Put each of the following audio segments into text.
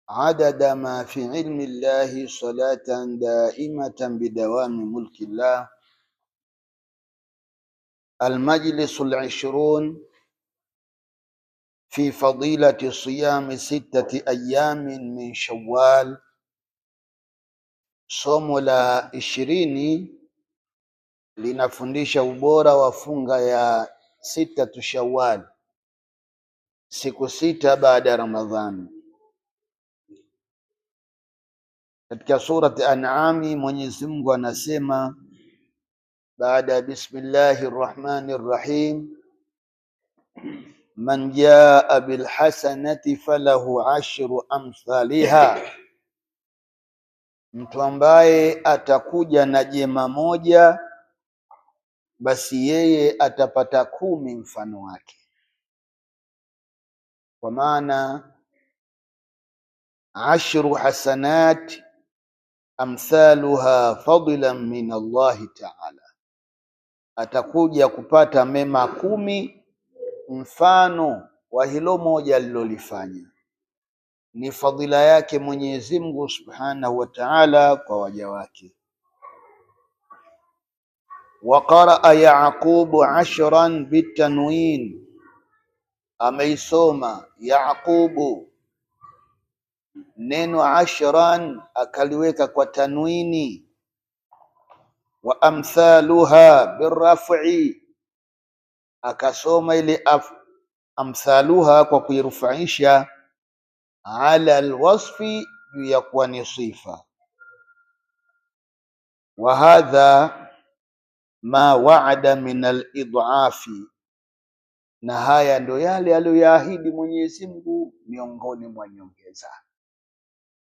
عدد ما في علم الله صلاة دائمة بدوام ملك الله. المجلس 20 في فضيلة صيام 6 أيام من شوال. Somo la 20 linafundisha ubora wa funga ya 6 Shawwal, siku 6 baada ya Ramadhani. Katika surati An'am Mwenyezi Mungu anasema baada ya bismillahir rahmanir rahim, man jaa bil hasanati falahu ashru amthaliha, mtu ambaye atakuja na jema moja basi yeye atapata 10 mfano wake. Kwa maana ashru hasanat amthaluha fadlan min Allahi ta'ala, atakuja kupata mema 10 mfano wa hilo moja alilolifanya. Ni fadhila yake Mwenyezi Mungu Subhanahu wa Ta'ala kwa waja wake. Wa qaraa Yaqub 10 bitanwin, ameisoma Yaqubu neno 10 akaliweka kwa tanwini. Wa amthaluha birraf'i, akasoma ile amthaluha kwa kuirufaisha ala alwasfi, juu ya kuwa ni sifa. Wa hadha ma wa'ada min alidhafi, na haya ndo yale aliyoyaahidi Mwenyezi Mungu miongoni mwa nyongeza.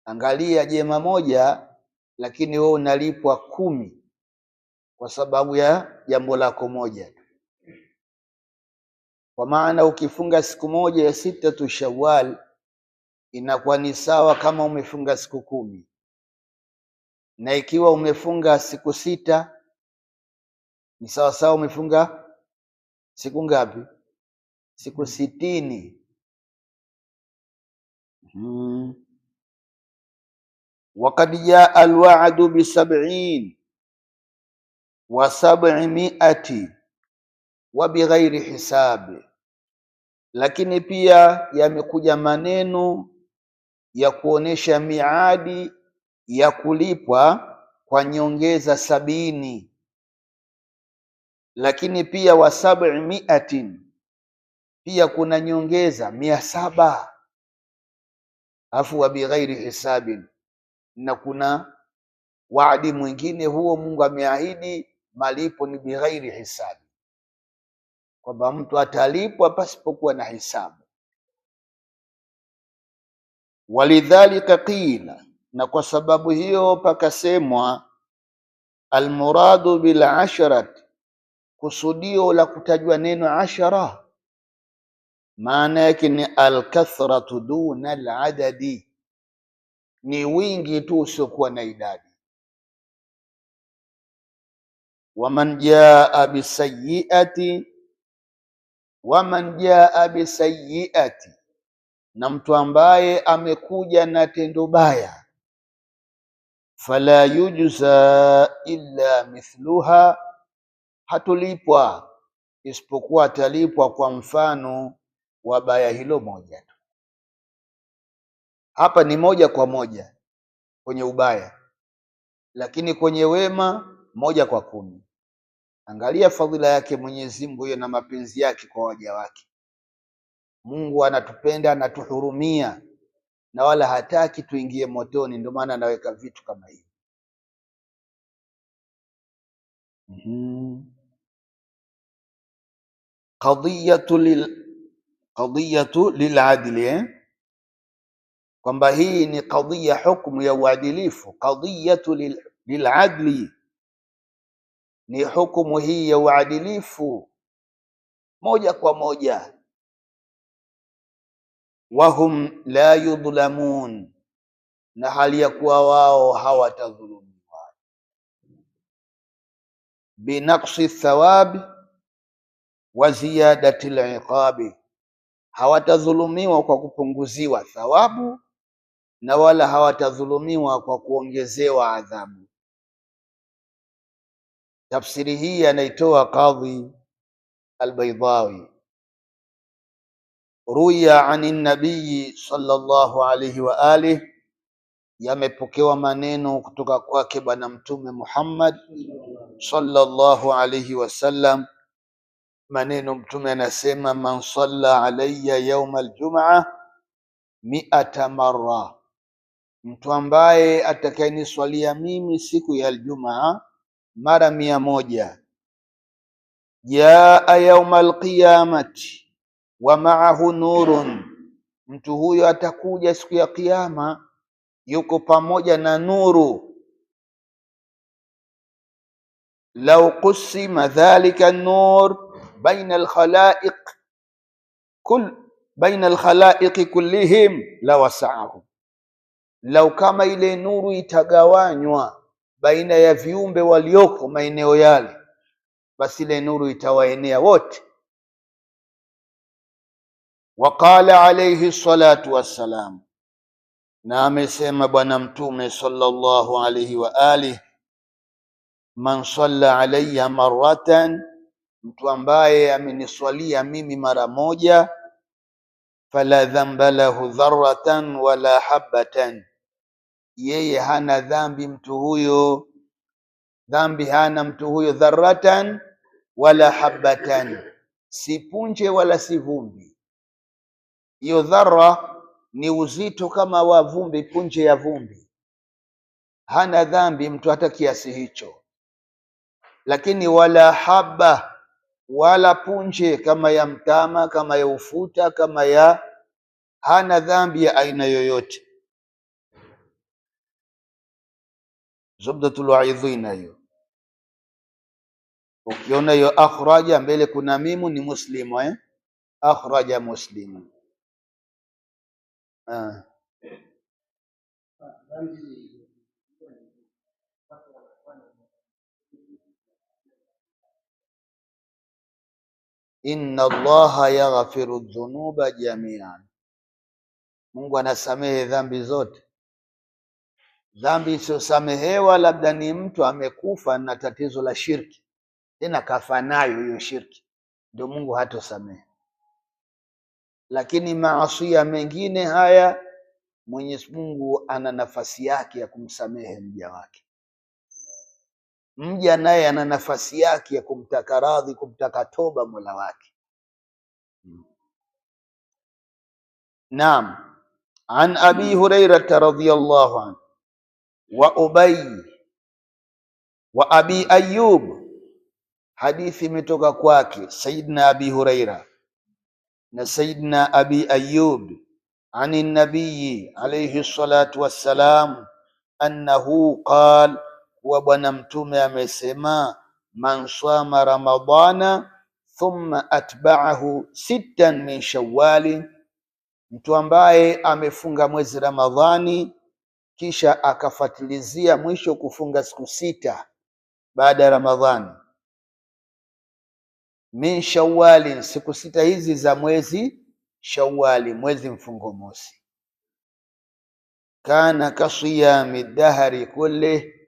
Angalia jema moja, lakini wewe unalipwa 10 kwa sababu ya jambo lako moja. Kwa maana ukifunga siku moja ya 6 Shawwal inakuwa ni sawa kama umefunga siku 10, na ikiwa umefunga siku 6 ni sawa sawa umefunga siku ngapi? Siku 60. Waqad jaa alwa'du bi70 wa 700 wa bighairi hisabi, lakini pia yamekuja maneno ya kuonesha miadi ya kulipwa kwa nyongeza 70, lakini pia wa 700, pia kuna nyongeza 700, afu wa bighairi hisabin, na kuna waadi mwingine huo Mungu ameahidi malipo ni bighairi hisabi, kwamba mtu atalipwa pasipokuwa na hisabu. Walidhalika qila, na kwa sababu hiyo pakasemwa almuradu bil asharat, kusudio la kutajwa neno 10 maana yake ni alkathratu duna aladadi, ni wingi tu usiokuwa na idadi. Waman jaa bisayyiati, na mtu ambaye amekuja na tendo baya, fala yujza illa mithluha, hatulipwa isipokuwa atalipwa kwa mfano wa baya hilo moja tu. Hapa ni moja kwa moja kwenye ubaya, lakini kwenye wema 1 kwa 10. Angalia fadhila yake Mwenyezi Mungu hiyo na mapenzi yake kwa waja wake. Mungu anatupenda, anatuhurumia, na wala hataki tuingie motoni, ndio maana anaweka vitu kama hivi. Qadiyatu liladli, kwamba hii ni qadhiya, hukumu ya uadilifu. Qadiyatu liladli, ni hukumu hii ya uadilifu 1 kwa 1. Wahum la yudhlamun, na hali ya kuwa wao hawatadhulumiwa. Binaqsi thawabi wa ziyadati liqabi, hawatadhulumiwa kwa kupunguziwa thawabu na wala hawatadhulumiwa kwa kuongezewa adhabu. Tafsiri hii anaitoa Qadhi al-Baydawi. Ruya ani nabii sallallahu alayhi wa alihi, yamepokewa maneno kutoka kwake Bwana Mtume Muhammad sallallahu alayhi wasallam. Maneno Mtume anasema, man salla alayya yawm aljum'a 100 marra, mtu ambaye atakayeniswalia mimi siku ya Aljumaa mara 100, jaa yawm alqiyamati wa ma'ahu nurun, mtu huyo atakuja siku ya Kiyama yuko pamoja na nuru. Law qusima dhalika an-nur baina al-khalaiq kullihim la wasa'ahu, lau kama ile nuru itagawanywa baina ya viumbe walioko maeneo yale, basi ile nuru itawaenea wote. Waqala alayhi salatu wassalam, na amesema Bwana Mtume sallallahu alayhi wa alihi, man salla alayya marratan, mtu ambaye ameniswalia mimi mara moja, fala dhanba lahu dharratan wala habatan, yeye hana dhambi mtu huyo, dhambi hana mtu huyo, dharratan wala habatan, si punje wala si vumbi. Hiyo dharra ni uzito kama wa vumbi, punje ya vumbi. Hana dhambi mtu hata kiasi hicho. Lakini wala haba, wala punje kama ya mtama, kama ya ufuta, kama ya, hana dhambi ya aina yoyote. Zubdatul Waidhina hiyo. Ukiona hiyo akhraja mbele kuna mimu ni Muslimu, akhraja Muslimu. Inna Allaha yaghfiru dhunuba jami'an, Mungu anasamehe dhambi zote. Dhambi isiyosamehewa labda ni mtu amekufa na tatizo la shirki, tena kafa nayo hiyo shirki, ndio Mungu hatosamehe. Lakini maasiya mengine haya Mwenyezi Mungu ana nafasi yake ya kumsamehe mja wake. Mja naye ana nafasi yake ya kumtaka radhi, kumtaka toba Mola wake. Naam, an Abi Hurairah radhiyallahu anhu wa Ubay wa Abi Ayyub, hadithi imetoka kwake Sayyidina Abi Hurairah na Sayyidina Abi Ayyub ani nabii alayhi salatu wassalam annahu qal, wa Bwana Mtume amesema, man sama ramadana thumma atba'ahu 6 min Shawwal, mtu ambaye amefunga mwezi Ramadhani kisha akafatilizia mwisho kufunga siku 6 baada ya Ramadhani, min Shawwal, siku 6 hizi za mwezi Shawwali, mwezi mfungo mosi, kana kasiyami dahari kulli,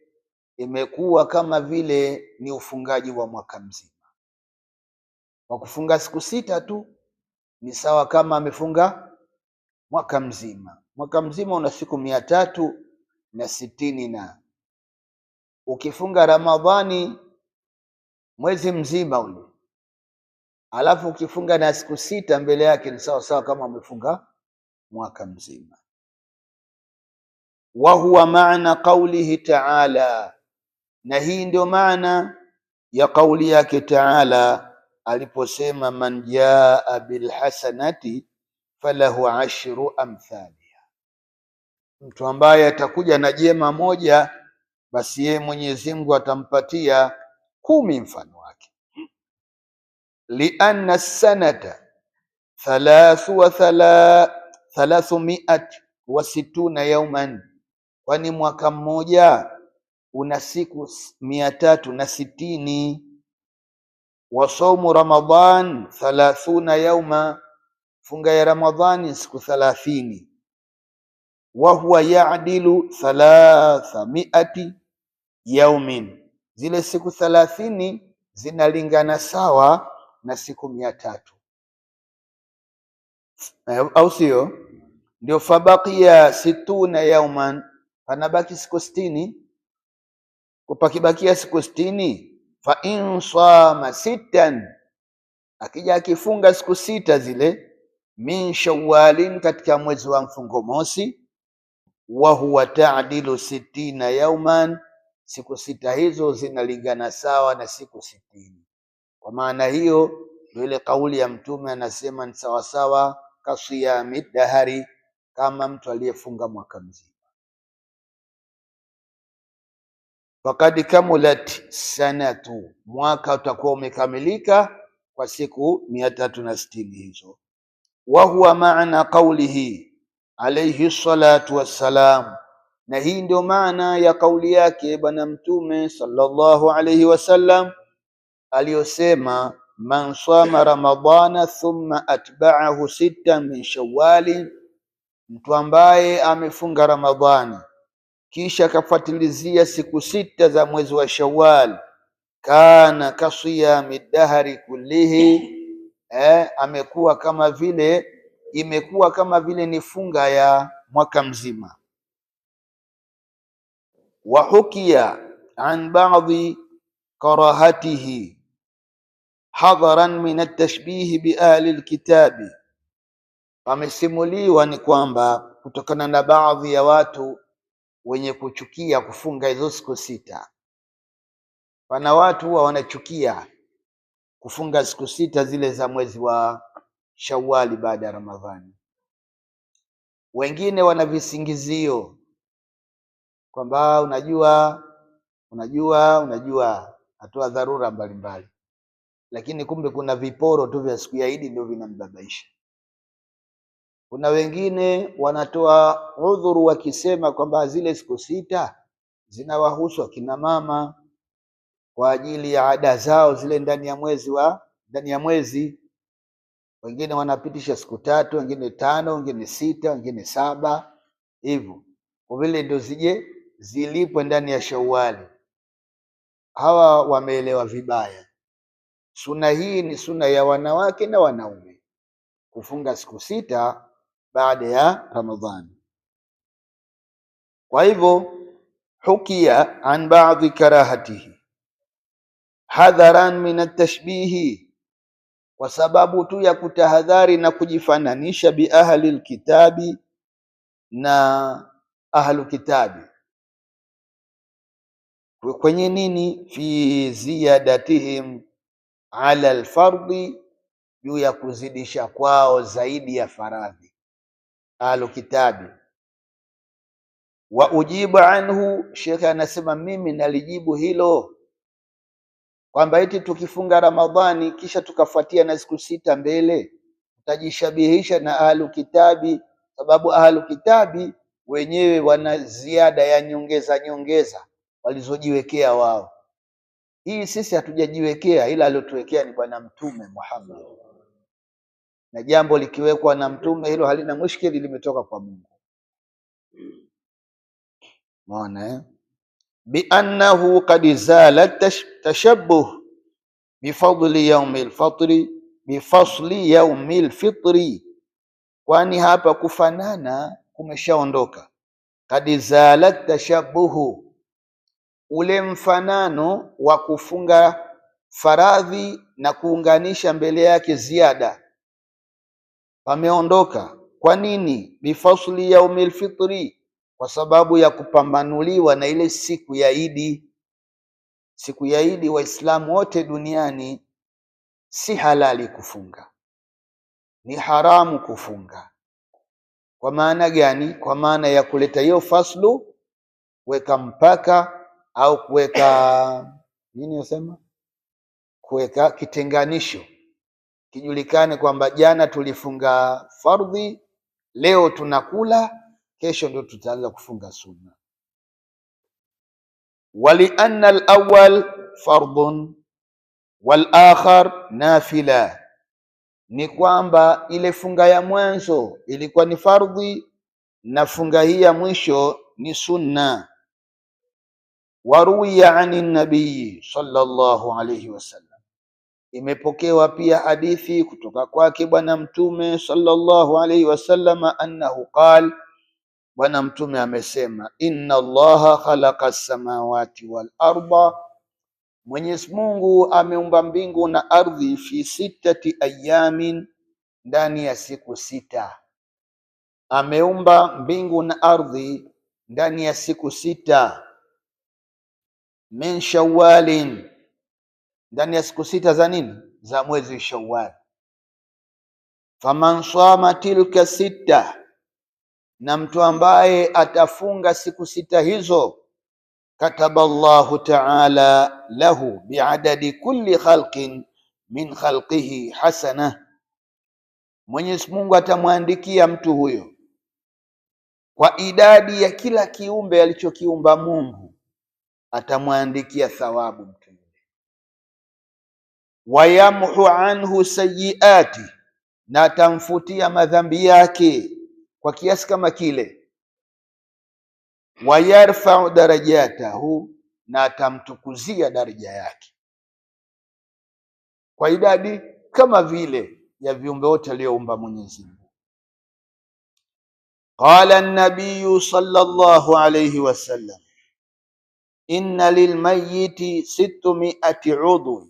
imekuwa kama vile ni ufungaji wa mwaka mzima. Kwa kufunga siku 6 tu ni sawa kama amefunga mwaka mzima. Mwaka mzima una siku 360 na ukifunga Ramadhani mwezi mzima ule, alafu ukifunga na siku 6 mbele yake, ni sawa sawa kama amefunga mwaka mzima. Wa huwa maana qawlihi ta'ala, na hii ndio maana ya kauli yake Ta'ala aliposema, man jaa bil hasanati falahu 10 amthaliha, mtu ambaye atakuja na jema moja, basi yeye Mwenyezi Mungu atampatia 10 mfano wake. Lianna as-sanata 360 yawman, kwani mwaka mmoja una siku 360. Wa saumu Ramadhan 30 yawma, funga ya Ramadhani siku 30. wa huwa ya'dilu 300 yaumin, zile siku 30 zinalingana sawa na siku 300, au sio? Ndio fabakia 60 yauman, panabaki siku 60. Kupakibakia siku 60, fa in sama sittan, akija akifunga siku 6 zile, min shawalin, katika mwezi wa mfungo mosi, wa huwa ta'dilu 60 yauman, siku 6 hizo zinalingana sawa na siku 60. Kwa maana hiyo ndio ile kauli ya Mtume anasema ni sawasawa kasiyami dahari, kama mtu aliyefunga mwaka mzima. Fakad kamulat sanatu, mwaka utakuwa umekamilika kwa siku 360 hizo. Wa huwa maana qawlihi alayhi salatu wassalam, na hii ndio maana ya kauli yake Bwana Mtume sallallahu alayhi wasallam aliyosema, man sama ramadana thumma atba'ahu 6 min shawwal, mtu ambaye amefunga Ramadhani kisha akafuatilizia siku 6 za mwezi wa Shawwal, kana kasiyami dahari kullihi, amekuwa kama vile, imekuwa kama vile ni funga ya mwaka mzima. Wa hukiya an ba'dhi karahatihi hadharan min at-tashbih bi ahli al-kitabi, pamesimuliwa ni kwamba kutokana na baadhi ya watu wenye kuchukia kufunga hizo siku 6. Pana watu huwa wanachukia kufunga siku 6 zile za mwezi wa Shawwali baada ya Ramadhani. Wengine wana visingizio kwamba unajua atoa dharura mbalimbali, lakini kumbe kuna viporo tu vya siku ya Idi ndio vinambabaisha. Kuna wengine wanatoa udhuru wakisema kwamba zile siku 6 zinawahusu akina mama kwa ajili ya ada zao zile ndani ya mwezi. Wengine wanapitisha siku 3, wengine 5, wengine 6, wengine 7 hivyo, kwa vile ndio zije zilipwe ndani ya Shawwali. Hawa wameelewa vibaya. Suna hii ni suna ya wanawake na wanaume, kufunga siku 6 baada ya Ramadhani. Kwa hivyo hukia an ba'dhi karahatihi hadharan min at-tashbihi, kwa sababu tu ya kutahadhari na kujifananisha bi ahli al-kitabi, na ahlu kitabi. Kwenye nini? Fi ziyadatihim ala al-fardhi, juu ya kuzidisha kwao zaidi ya faradhi ahlu kitabi. Wa ujiba anhu, Sheikh anasema mimi nalijibu hilo kwamba eti tukifunga Ramadhani kisha tukafuatia na siku 6 mbele tutajishabihisha na ahlu kitabi, sababu ahlu kitabi wenyewe wana ziada ya nyongeza walizojiwekea wao. Hii sisi hatujajiwekea, ila aliyotuwekea ni Bwana Mtume Muhammad, na jambo likiwekwa na Mtume hilo halina mushkili, limetoka kwa Mungu. Maana bi annahu qad zala tashabbuh bifadli yaumil fitri, bifasli yaumil fitri, kwani hapa kufanana kumeshaondoka. Qad zala tashabbuhu, ule mfanano wa kufunga faradhi na kuunganisha mbele yake ziada pameondoka. Kwa nini? Bifasli yaumil fitri, kwa sababu ya kupambanuliwa na ile siku ya Idi. Siku ya Idi Waislamu wote duniani si halali kufunga, ni haramu kufunga. Kwa maana gani? Kwa maana ya kuleta hiyo faslu, kuweka mpaka au kuweka nini usema, kuweka kitenganisho, kijulikane kwamba jana tulifunga fardhi, leo tunakula, kesho ndio tutaanza kufunga sunna. Wali anna al-awwal fardun wal akhar nafila, ni kwamba ile funga ya mwanzo ilikuwa ni fardhi na funga hii ya mwisho ni sunna. Waruwiya ani nabii sallallahu alayhi wasallam, imepokewa pia hadithi kutoka kwake bwana mtume sallallahu alayhi wasallam, annahu qala, bwana mtume amesema, inna allaha khalaqa as-samawati wal arda, Mwenyezi Mungu ameumba mbingu na ardhi, fi 6 ayamin, ndani ya siku 6. Ameumba mbingu na ardhi ndani ya siku 6. Min Shawwalin, ndani ya siku 6 za nini? Za mwezi Shawwal. Faman sama tilka 6, na mtu ambaye atafunga siku 6 hizo, kataba Allahu ta'ala lahu biadadi kulli khalqin min khalqihi hasana, Mwenyezi Mungu atamwandikia mtu huyo kwa idadi ya kila kiumbe alichokiumba Mungu, atamwandikia thawabu mtu yule. Wayamhu anhu sayiati, na atamfutia madhambi yake kwa kiasi kama kile. Wayarfa'u darajatahu, na atamtukuzia daraja yake kwa idadi kama vile ya viumbe wote aliyoumba Mwenyezi Mungu. Qala an-nabiy sallallahu alayhi wasallam, inna lilmayiti 600 udhu,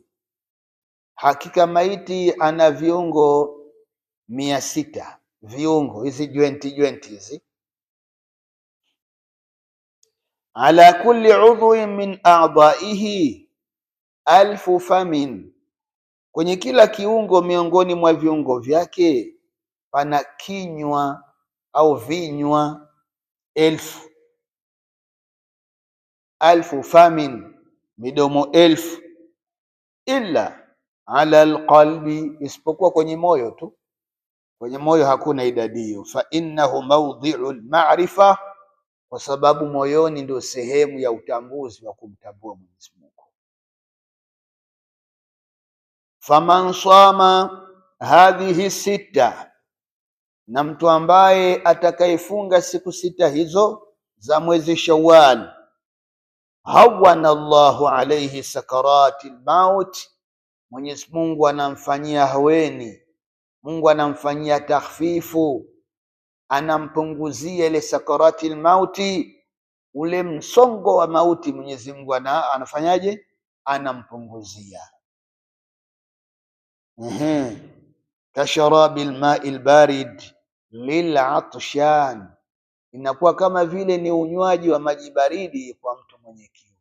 hakika maiti ana viungo 600. Viungo hizi joint hizi, ala kulli udhuin min a'dha'ihi 1000 famin, kwenye kila kiungo miongoni mwa viungo vyake pana kinywa au vinywa 1000. 1000 famin, midomo 1000. Illa ala alqalbi, isipokuwa kwenye moyo tu. Kwenye moyo hakuna idadi hiyo. Fa innahu mawdhi'u al-ma'rifa, kwa sababu moyoni ndio sehemu ya utambuzi wa kumtambua Mwenyezi Mungu. Faman sama hadhihi 6, na mtu ambaye atakayefunga siku 6 hizo za mwezi Shawwal, hawana Allahu alayhi sakarati al-maut, Mwenyezi Mungu anamfanyia haweni, Mungu anamfanyia takhfifu, anampunguzia ile sakarati al-mauti, ule msongo wa mauti. Mwenyezi Mungu anafanyaje? Anampunguzia. Kasharabil ma'il barid lil'atshan, inakuwa kama vile ni unywaji wa maji baridi kwa mtu mwenye kiu.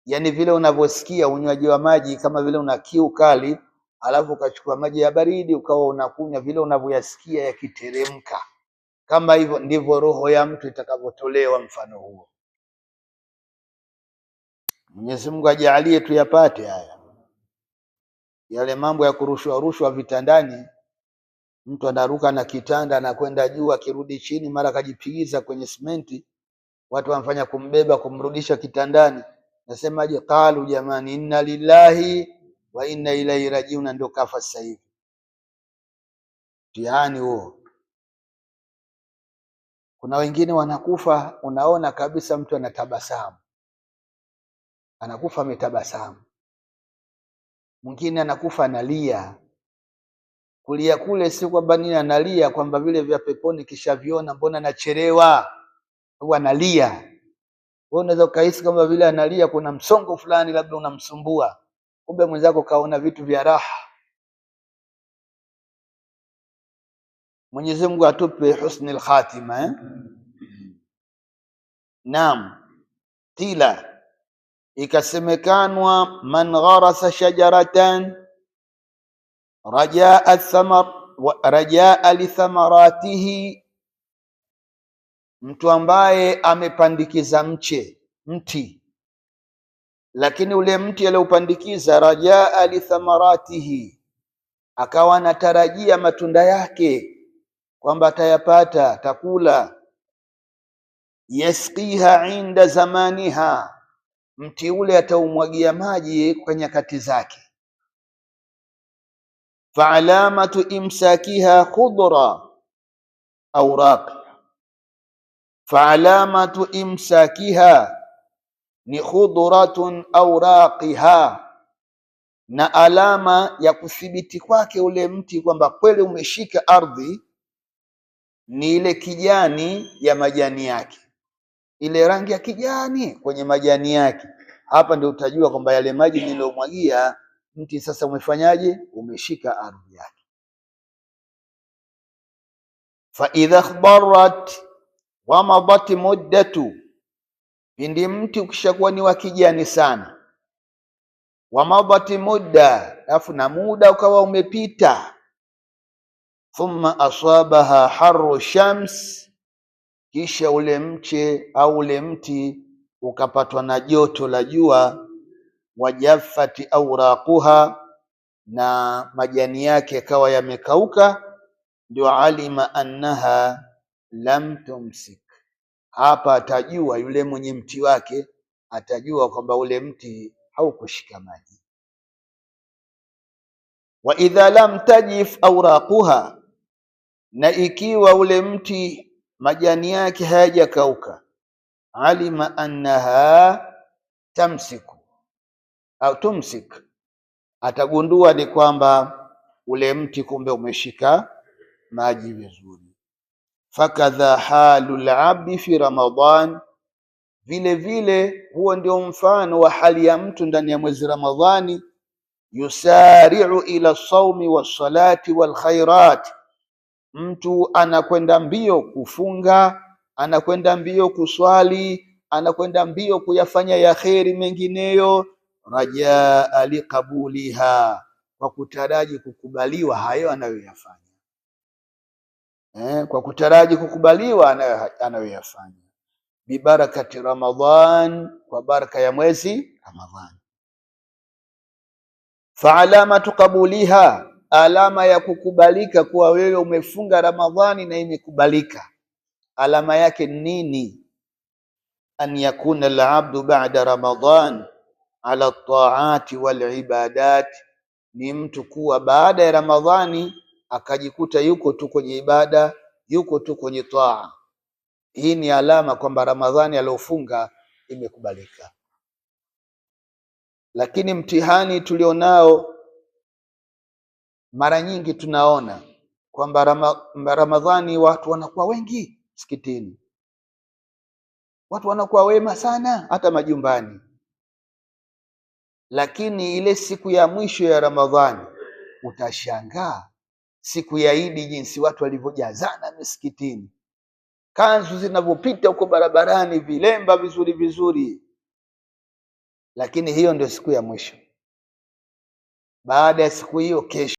Yani vile unavyosikia unywaji wa maji, kama vile una kiu kali, alafu ukachukua maji ya baridi ukawa unakunywa, vile unavyoyasikia yakiteremka, kama hivyo ndivyo roho ya mtu itakavyotolewa mfano huo. Mwenyezi Mungu ajalie tuyapate haya. Yale mambo ya rushwa vitandani, mtu anaruka na kitanda na kwenda juu, akirudi chini mara kajipigiza kwenye simenti, watu wanafanya kumbeba kumrudisha kitandani. Nasemaje? Qalu jamani, inna lillahi wa inna ilaihi rajiun, ndio kafa sasa hivi. Mtihani huo. Kuna wengine wanakufa, unaona kabisa mtu anatabasamu, anakufa ametabasamu. Mwingine anakufa analia. Kulia kule si kwamba nini analia kwamba vile vya peponi kishaviona, mbona nachelewa, huwa analia. Wewe unaweza ukahisi kama vile analia kuna msongo fulani labda unamsumbua, kumbe mwenzako kaona vitu vya raha. Mwenyezi Mungu atupe husnul khatima. Naam. Qila, ikasemekanwa, man gharasa shajaratan rajaa lithamaratihi, mtu ambaye amepandikiza mti, lakini ule mti aliopandikiza, rajaa lithamaratihi, akawa anatarajia matunda yake kwamba atayapata, atakula. Yasqiha inda zamaniha, mti ule ataumwagia maji kwa nyakati zake. Fa alamatu imsakiha khudra awraq, Faalamatu imsakiha ni khudratun awraqiha, na alama ya kuthibiti kwake ule mti kwamba kweli umeshika ardhi ni ile kijani ya majani yake, ile rangi ya kijani kwenye majani yake. Hapa ndio utajua kwamba yale maji niliyomwagia mti sasa umefanyaje, umeshika ardhi yake. Fa idha khbarat wa madat muddatu, pindi mti ukishakuwa ni wa kijani sana, wa madat mudda, alafu na muda ukawa umepita, thumma asabaha harru shams, kisha ule mche au ule mti ukapatwa na joto la jua, wajaffati awraquha, na majani yake yakawa yamekauka, ndio alima annaha lam tumsik. Hapa atajua yule mwenye mti wake, atajua kwamba ule mti haukushika maji. Wa idha lam tajif awraquha, na ikiwa ule mti majani yake hayajakauka, alima annaha tamsiku au tumsik, atagundua ni kwamba ule mti kumbe umeshika maji vizuri. Fakadha halu labdi fi Ramadan, vile vile huo ndio mfano wa hali ya mtu ndani ya mwezi Ramadhani. Yusari'u ila saumi wassalati walkhairat, mtu anakwenda mbio kufunga, anakwenda mbio kuswali, anakwenda mbio kuyafanya ya kheri mengineyo, rajaa liqabuliha, kwa kutaraji kukubaliwa hayo anayoyafanya. Kwa kutaraji kukubaliwa anayoyafanya. Bibarakati Ramadhan, kwa baraka ya mwezi Ramadhani. Fa alamatu qabuliha, alama ya kukubalika kuwa wewe umefunga Ramadhani na imekubalika, alama yake nini? An yakuna al-abdu ba'da Ramadhan ala at-ta'ati wal-ibadat, ni mtu kuwa baada ya Ramadhani akajikuta yuko tu kwenye ibada, yuko tu kwenye taa. Hii ni alama kwamba Ramadhani aliyofunga imekubalika. Lakini mtihani tulionao mara nyingi tunaona kwamba Ramadhani watu wanakuwa wengi msikitini, watu wanakuwa wema sana hata majumbani, lakini ile siku ya mwisho ya Ramadhani utashangaa siku ya Idi jinsi watu walivyojazana misikitini, kanzu zinavyopita huko barabarani, vilemba vizuri vizuri. Lakini hiyo ndio siku ya mwisho. Baada ya siku hiyo kesho